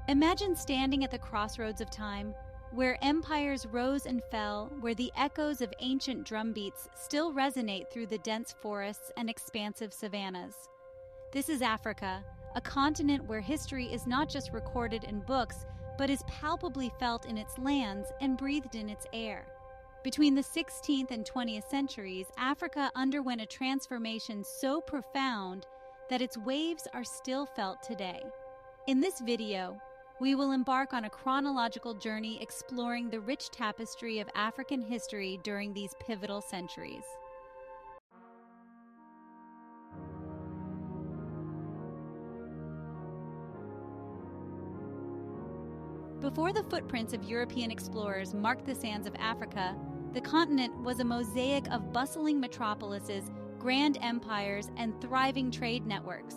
Imagine standing at the crossroads of time, where empires rose and fell, where the echoes of ancient drumbeats still resonate through the dense forests and expansive savannas. This is Africa, a continent where history is not just recorded in books, but is palpably felt in its lands and breathed in its air. Between the 16th and 20th centuries, Africa underwent a transformation so profound that its waves are still felt today. In this video, we will embark on a chronological journey exploring the rich tapestry of African history during these pivotal centuries. Before the footprints of European explorers marked the sands of Africa, the continent was a mosaic of bustling metropolises, grand empires, and thriving trade networks.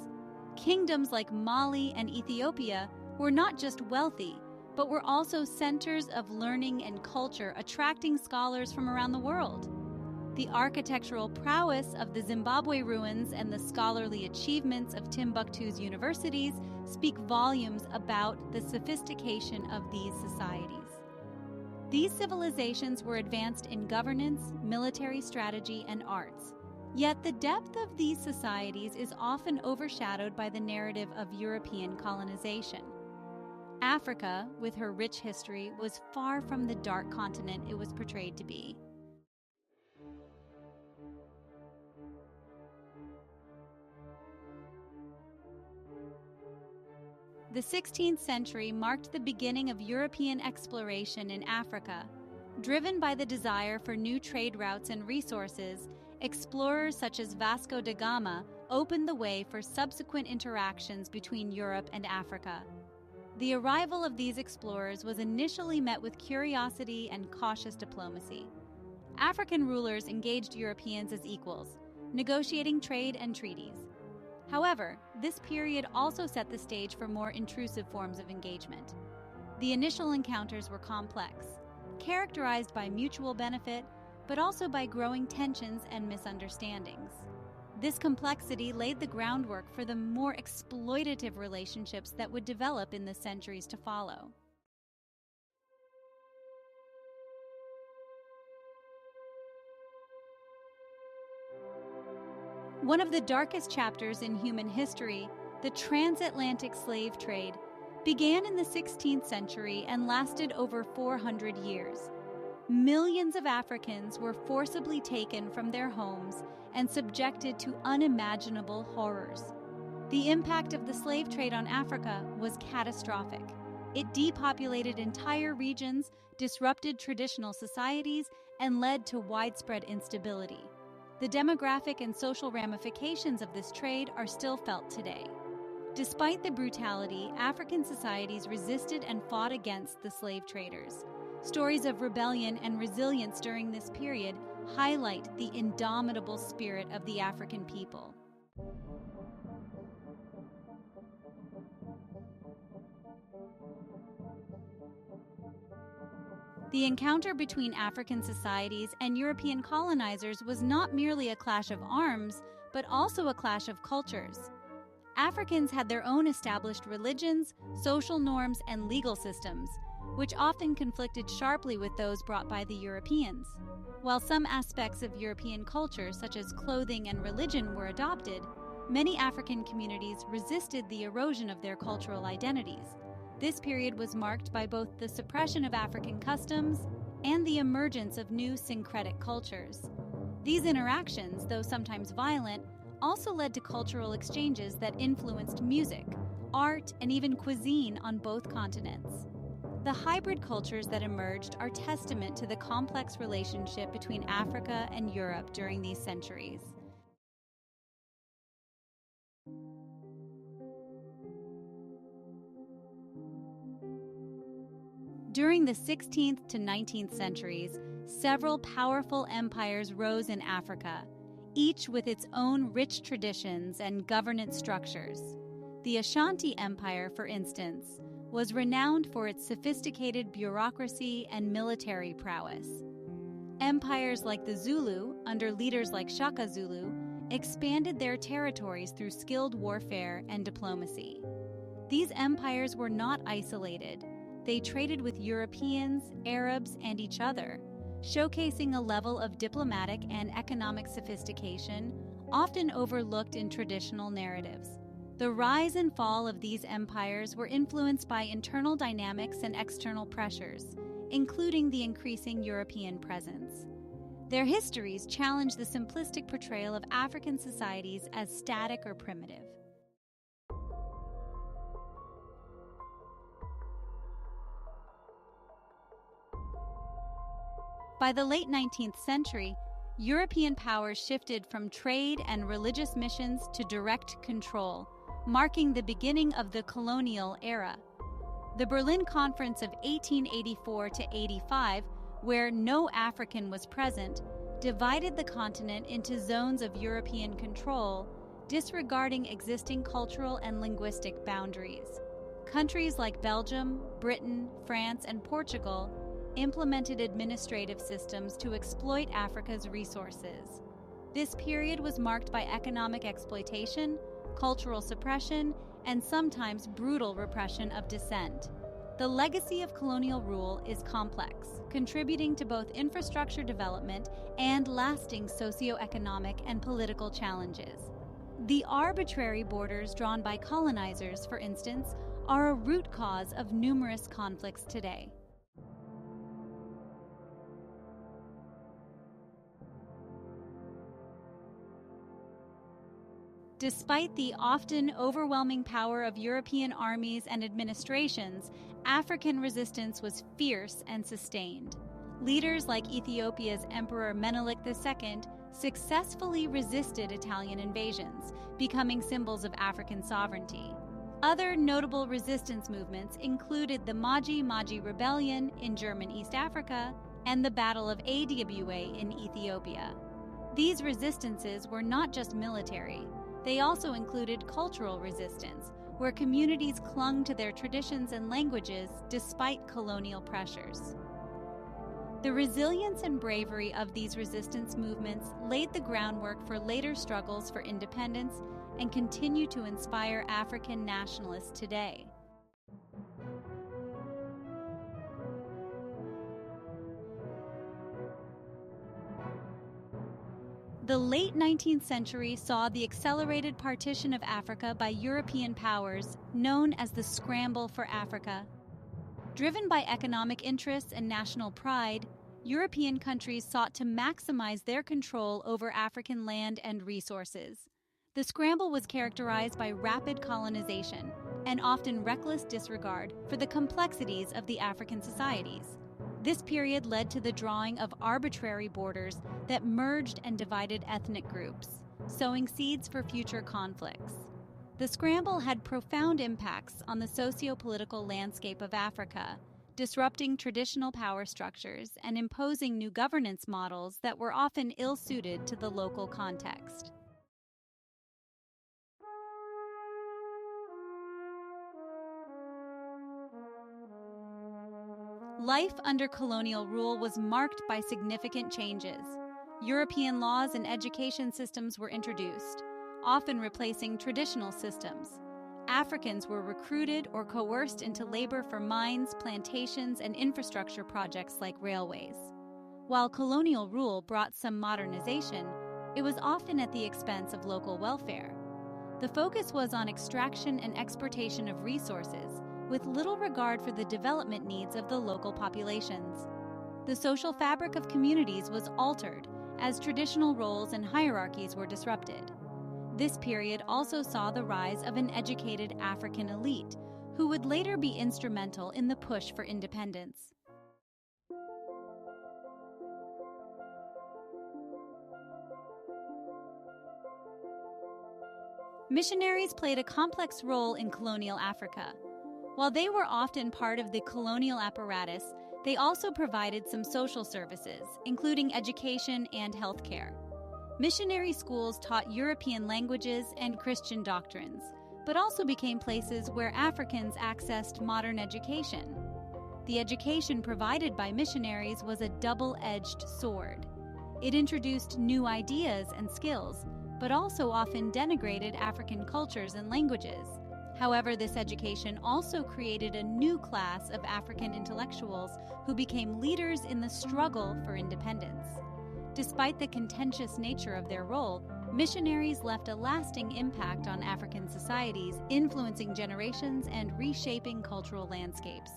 Kingdoms like Mali and Ethiopia were not just wealthy, but were also centers of learning and culture, attracting scholars from around the world. The architectural prowess of the Zimbabwe ruins and the scholarly achievements of Timbuktu's universities speak volumes about the sophistication of these societies. These civilizations were advanced in governance, military strategy, and arts. Yet the depth of these societies is often overshadowed by the narrative of European colonization. Africa, with her rich history, was far from the dark continent it was portrayed to be. The 16th century marked the beginning of European exploration in Africa. Driven by the desire for new trade routes and resources, explorers such as Vasco da Gama opened the way for subsequent interactions between Europe and Africa. The arrival of these explorers was initially met with curiosity and cautious diplomacy. African rulers engaged Europeans as equals, negotiating trade and treaties. However, this period also set the stage for more intrusive forms of engagement. The initial encounters were complex, characterized by mutual benefit, but also by growing tensions and misunderstandings. This complexity laid the groundwork for the more exploitative relationships that would develop in the centuries to follow. One of the darkest chapters in human history, the transatlantic slave trade, began in the 16th century and lasted over 400 years. Millions of Africans were forcibly taken from their homes and subjected to unimaginable horrors. The impact of the slave trade on Africa was catastrophic. It depopulated entire regions, disrupted traditional societies, and led to widespread instability. The demographic and social ramifications of this trade are still felt today. Despite the brutality, African societies resisted and fought against the slave traders. Stories of rebellion and resilience during this period highlight the indomitable spirit of the African people. The encounter between African societies and European colonizers was not merely a clash of arms, but also a clash of cultures. Africans had their own established religions, social norms, and legal systems, which often conflicted sharply with those brought by the Europeans. While some aspects of European culture, such as clothing and religion, were adopted, many African communities resisted the erosion of their cultural identities. This period was marked by both the suppression of African customs and the emergence of new syncretic cultures. These interactions, though sometimes violent, also led to cultural exchanges that influenced music, art, and even cuisine on both continents. The hybrid cultures that emerged are testament to the complex relationship between Africa and Europe during these centuries. During the 16th to 19th centuries, several powerful empires rose in Africa, each with its own rich traditions and governance structures. The Ashanti Empire, for instance, was renowned for its sophisticated bureaucracy and military prowess. Empires like the Zulu, under leaders like Shaka Zulu, expanded their territories through skilled warfare and diplomacy. These empires were not isolated. They traded with Europeans, Arabs, and each other, showcasing a level of diplomatic and economic sophistication often overlooked in traditional narratives. The rise and fall of these empires were influenced by internal dynamics and external pressures, including the increasing European presence. Their histories challenge the simplistic portrayal of African societies as static or primitive. By the late 19th century, European powers shifted from trade and religious missions to direct control, marking the beginning of the colonial era. The Berlin Conference of 1884 to 85, where no African was present, divided the continent into zones of European control, disregarding existing cultural and linguistic boundaries. Countries like Belgium, Britain, France, and Portugal implemented administrative systems to exploit Africa's resources. This period was marked by economic exploitation, cultural suppression, and sometimes brutal repression of dissent. The legacy of colonial rule is complex, contributing to both infrastructure development and lasting socio-economic and political challenges. The arbitrary borders drawn by colonizers, for instance, are a root cause of numerous conflicts today. Despite the often overwhelming power of European armies and administrations, African resistance was fierce and sustained. Leaders like Ethiopia's Emperor Menelik II successfully resisted Italian invasions, becoming symbols of African sovereignty. Other notable resistance movements included the Maji Rebellion in German East Africa and the Battle of Awa in Ethiopia. These resistances were not just military. They also included cultural resistance, where communities clung to their traditions and languages despite colonial pressures. The resilience and bravery of these resistance movements laid the groundwork for later struggles for independence and continue to inspire African nationalists today. The late 19th century saw the accelerated partition of Africa by European powers, known as the Scramble for Africa. Driven by economic interests and national pride, European countries sought to maximize their control over African land and resources. The Scramble was characterized by rapid colonization and often reckless disregard for the complexities of the African societies. This period led to the drawing of arbitrary borders that merged and divided ethnic groups, sowing seeds for future conflicts. The Scramble had profound impacts on the socio-political landscape of Africa, disrupting traditional power structures and imposing new governance models that were often ill-suited to the local context. Life under colonial rule was marked by significant changes. European laws and education systems were introduced, often replacing traditional systems. Africans were recruited or coerced into labor for mines, plantations, and infrastructure projects like railways. While colonial rule brought some modernization, it was often at the expense of local welfare. The focus was on extraction and exportation of resources, with little regard for the development needs of the local populations. The social fabric of communities was altered as traditional roles and hierarchies were disrupted. This period also saw the rise of an educated African elite, who would later be instrumental in the push for independence. Missionaries played a complex role in colonial Africa. While they were often part of the colonial apparatus, they also provided some social services, including education and healthcare. Missionary schools taught European languages and Christian doctrines, but also became places where Africans accessed modern education. The education provided by missionaries was a double-edged sword. It introduced new ideas and skills, but also often denigrated African cultures and languages. However, this education also created a new class of African intellectuals who became leaders in the struggle for independence. Despite the contentious nature of their role, missionaries left a lasting impact on African societies, influencing generations and reshaping cultural landscapes.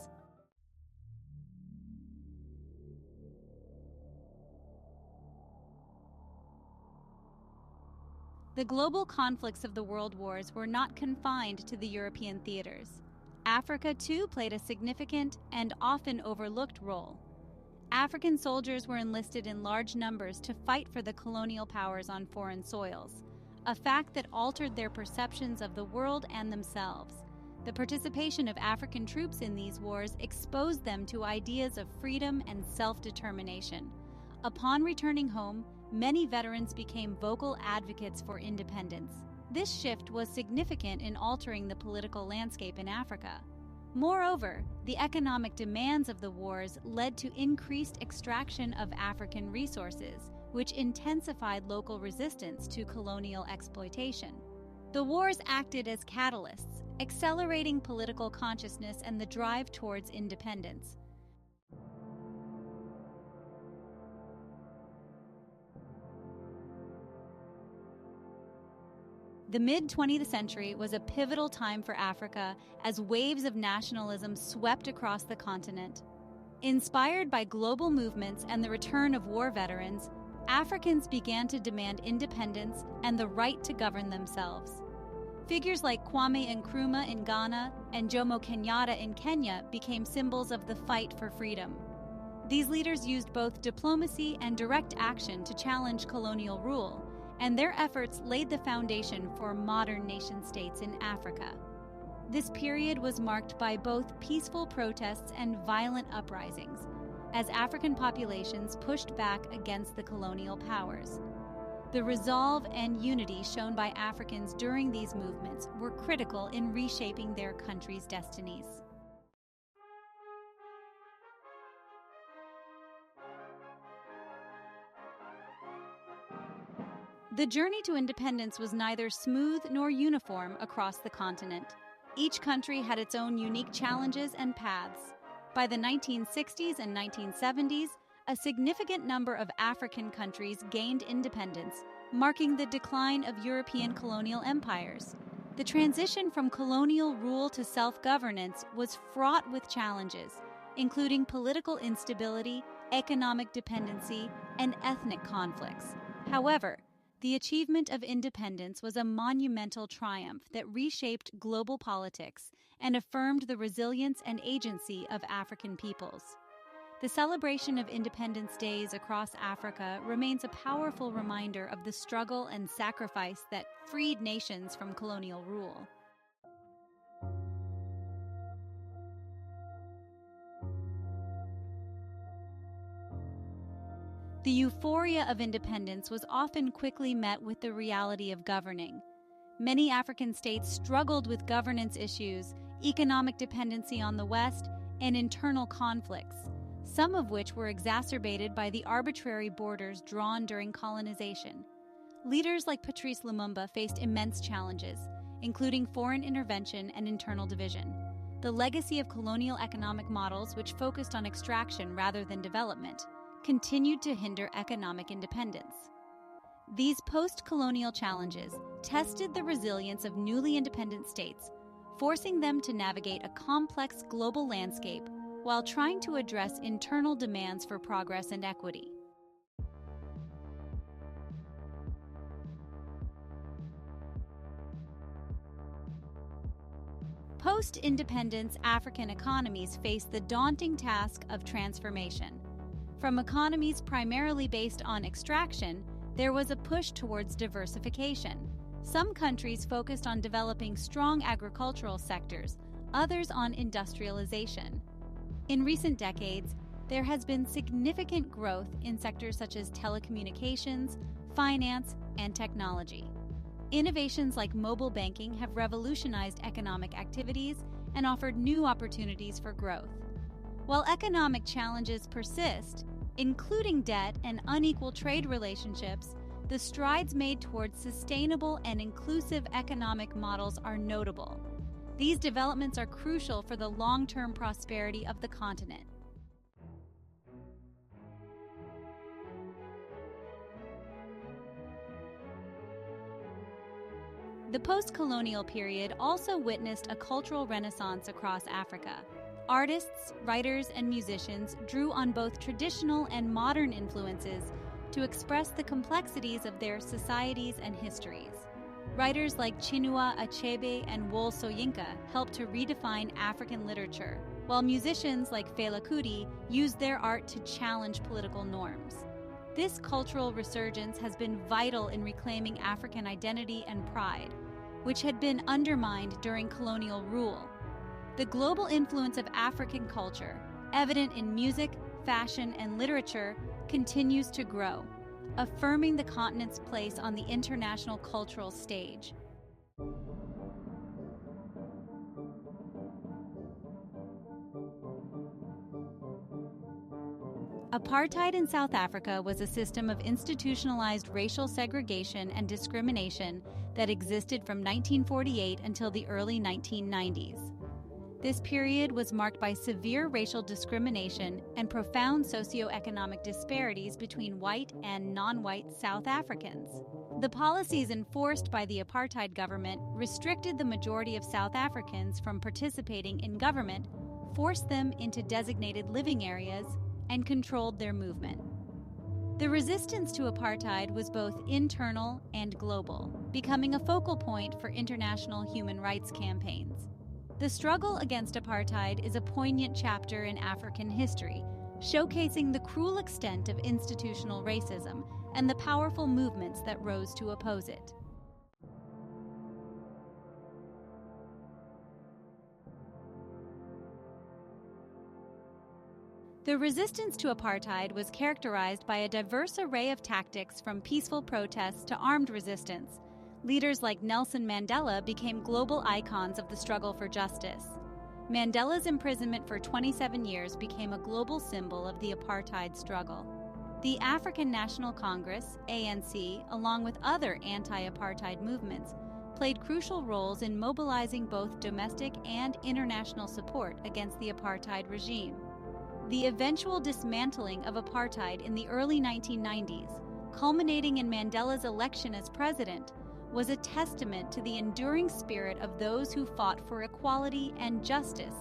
The global conflicts of the world wars were not confined to the European theaters. Africa, too, played a significant and often overlooked role. African soldiers were enlisted in large numbers to fight for the colonial powers on foreign soils, a fact that altered their perceptions of the world and themselves. The participation of African troops in these wars exposed them to ideas of freedom and self-determination. Upon returning home, many veterans became vocal advocates for independence. This shift was significant in altering the political landscape in Africa. Moreover, the economic demands of the wars led to increased extraction of African resources, which intensified local resistance to colonial exploitation. The wars acted as catalysts, accelerating political consciousness and the drive towards independence. The mid-20th century was a pivotal time for Africa as waves of nationalism swept across the continent. Inspired by global movements and the return of war veterans, Africans began to demand independence and the right to govern themselves. Figures like Kwame Nkrumah in Ghana and Jomo Kenyatta in Kenya became symbols of the fight for freedom. These leaders used both diplomacy and direct action to challenge colonial rule, and their efforts laid the foundation for modern nation-states in Africa. This period was marked by both peaceful protests and violent uprisings, as African populations pushed back against the colonial powers. The resolve and unity shown by Africans during these movements were critical in reshaping their country's destinies. The journey to independence was neither smooth nor uniform across the continent. Each country had its own unique challenges and paths. By the 1960s and 1970s, a significant number of African countries gained independence, marking the decline of European colonial empires. The transition from colonial rule to self-governance was fraught with challenges, including political instability, economic dependency, and ethnic conflicts. However, the achievement of independence was a monumental triumph that reshaped global politics and affirmed the resilience and agency of African peoples. The celebration of Independence Days across Africa remains a powerful reminder of the struggle and sacrifice that freed nations from colonial rule. The euphoria of independence was often quickly met with the reality of governing. Many African states struggled with governance issues, economic dependency on the West, and internal conflicts, some of which were exacerbated by the arbitrary borders drawn during colonization. Leaders like Patrice Lumumba faced immense challenges, including foreign intervention and internal division. The legacy of colonial economic models, which focused on extraction rather than development, continued to hinder economic independence. These post-colonial challenges tested the resilience of newly independent states, forcing them to navigate a complex global landscape while trying to address internal demands for progress and equity. Post-independence African economies faced the daunting task of transformation. From economies primarily based on extraction, there was a push towards diversification. Some countries focused on developing strong agricultural sectors, others on industrialization. In recent decades, there has been significant growth in sectors such as telecommunications, finance, and technology. Innovations like mobile banking have revolutionized economic activities and offered new opportunities for growth. While economic challenges persist, including debt and unequal trade relationships, the strides made towards sustainable and inclusive economic models are notable. These developments are crucial for the long-term prosperity of the continent. The post-colonial period also witnessed a cultural renaissance across Africa. Artists, writers, and musicians drew on both traditional and modern influences to express the complexities of their societies and histories. Writers like Chinua Achebe and Wole Soyinka helped to redefine African literature, while musicians like Fela Kuti used their art to challenge political norms. This cultural resurgence has been vital in reclaiming African identity and pride, which had been undermined during colonial rule. The global influence of African culture, evident in music, fashion, and literature, continues to grow, affirming the continent's place on the international cultural stage. Apartheid in South Africa was a system of institutionalized racial segregation and discrimination that existed from 1948 until the early 1990s. This period was marked by severe racial discrimination and profound socio-economic disparities between white and non-white South Africans. The policies enforced by the apartheid government restricted the majority of South Africans from participating in government, forced them into designated living areas, and controlled their movement. The resistance to apartheid was both internal and global, becoming a focal point for international human rights campaigns. The struggle against apartheid is a poignant chapter in African history, showcasing the cruel extent of institutional racism and the powerful movements that rose to oppose it. The resistance to apartheid was characterized by a diverse array of tactics, from peaceful protests to armed resistance. Leaders like Nelson Mandela became global icons of the struggle for justice. Mandela's imprisonment for 27 years became a global symbol of the apartheid struggle. The African National Congress, ANC, along with other anti-apartheid movements, played crucial roles in mobilizing both domestic and international support against the apartheid regime. The eventual dismantling of apartheid in the early 1990s, culminating in Mandela's election as president, was a testament to the enduring spirit of those who fought for equality and justice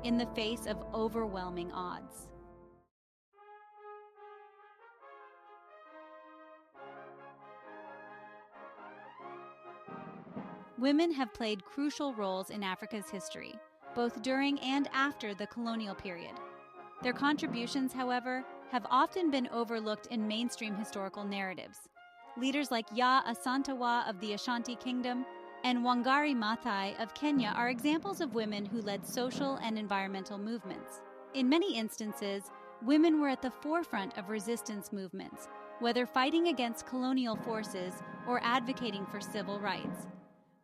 in the face of overwhelming odds. Women have played crucial roles in Africa's history, both during and after the colonial period. Their contributions, however, have often been overlooked in mainstream historical narratives. Leaders like Yaa Asantewaa of the Ashanti Kingdom and Wangari Maathai of Kenya are examples of women who led social and environmental movements. In many instances, women were at the forefront of resistance movements, whether fighting against colonial forces or advocating for civil rights.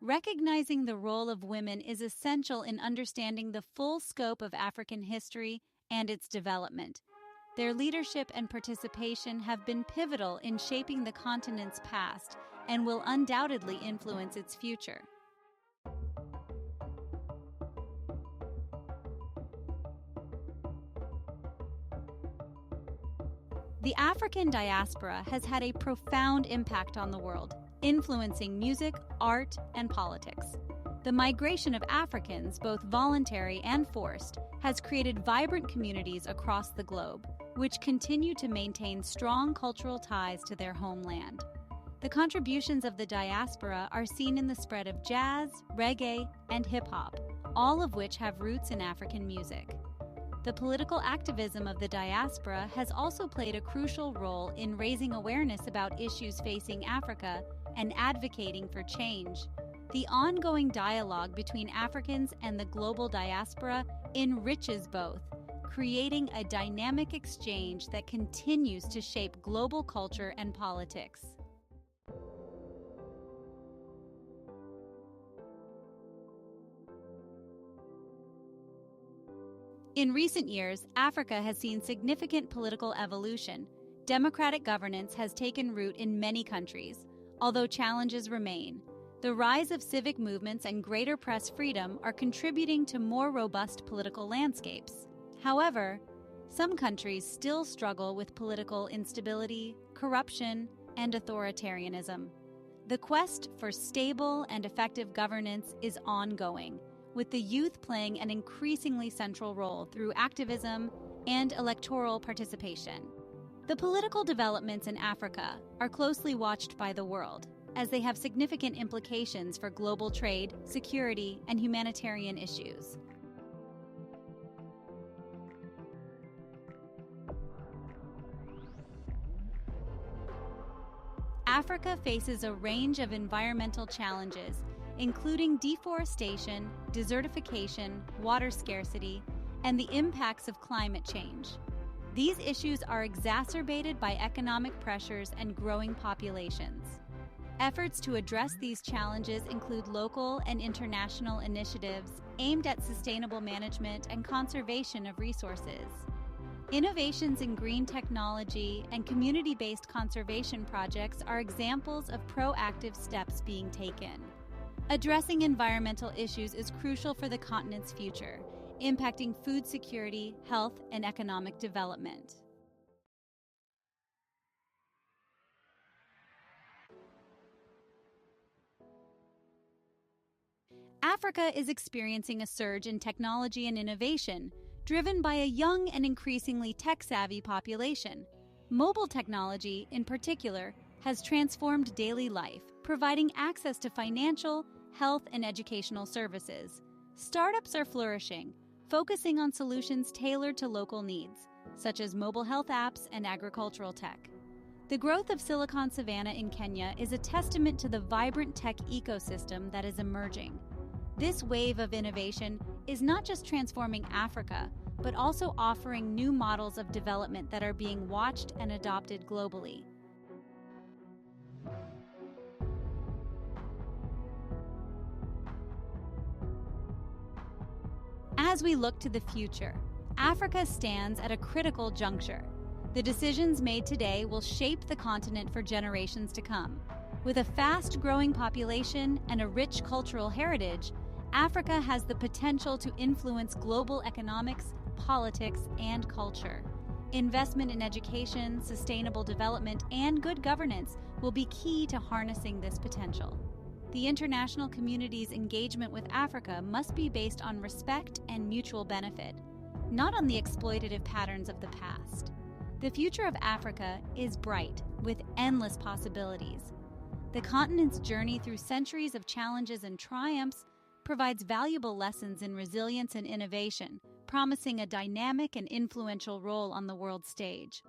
Recognizing the role of women is essential in understanding the full scope of African history and its development. Their leadership and participation have been pivotal in shaping the continent's past and will undoubtedly influence its future. The African diaspora has had a profound impact on the world, influencing music, art, and politics. The migration of Africans, both voluntary and forced, has created vibrant communities across the globe, which continue to maintain strong cultural ties to their homeland. The contributions of the diaspora are seen in the spread of jazz, reggae, and hip-hop, all of which have roots in African music. The political activism of the diaspora has also played a crucial role in raising awareness about issues facing Africa and advocating for change. The ongoing dialogue between Africans and the global diaspora enriches both, creating a dynamic exchange that continues to shape global culture and politics. In recent years, Africa has seen significant political evolution. Democratic governance has taken root in many countries, although challenges remain. The rise of civic movements and greater press freedom are contributing to more robust political landscapes. However, some countries still struggle with political instability, corruption, and authoritarianism. The quest for stable and effective governance is ongoing, with the youth playing an increasingly central role through activism and electoral participation. The political developments in Africa are closely watched by the world, as they have significant implications for global trade, security, and humanitarian issues. Africa faces a range of environmental challenges, including deforestation, desertification, water scarcity, and the impacts of climate change. These issues are exacerbated by economic pressures and growing populations. Efforts to address these challenges include local and international initiatives aimed at sustainable management and conservation of resources. Innovations in green technology and community-based conservation projects are examples of proactive steps being taken. Addressing environmental issues is crucial for the continent's future, impacting food security, health, and economic development. Africa is experiencing a surge in technology and innovation, driven by a young and increasingly tech-savvy population. Mobile technology, in particular, has transformed daily life, providing access to financial, health, and educational services. Startups are flourishing, focusing on solutions tailored to local needs, such as mobile health apps and agricultural tech. The growth of Silicon Savannah in Kenya is a testament to the vibrant tech ecosystem that is emerging. This wave of innovation is not just transforming Africa, but also offering new models of development that are being watched and adopted globally. As we look to the future, Africa stands at a critical juncture. The decisions made today will shape the continent for generations to come. With a fast-growing population and a rich cultural heritage, Africa has the potential to influence global economics, politics, and culture. Investment in education, sustainable development, and good governance will be key to harnessing this potential. The international community's engagement with Africa must be based on respect and mutual benefit, not on the exploitative patterns of the past. The future of Africa is bright, with endless possibilities. The continent's journey through centuries of challenges and triumphs provides valuable lessons in resilience and innovation, promising a dynamic and influential role on the world stage.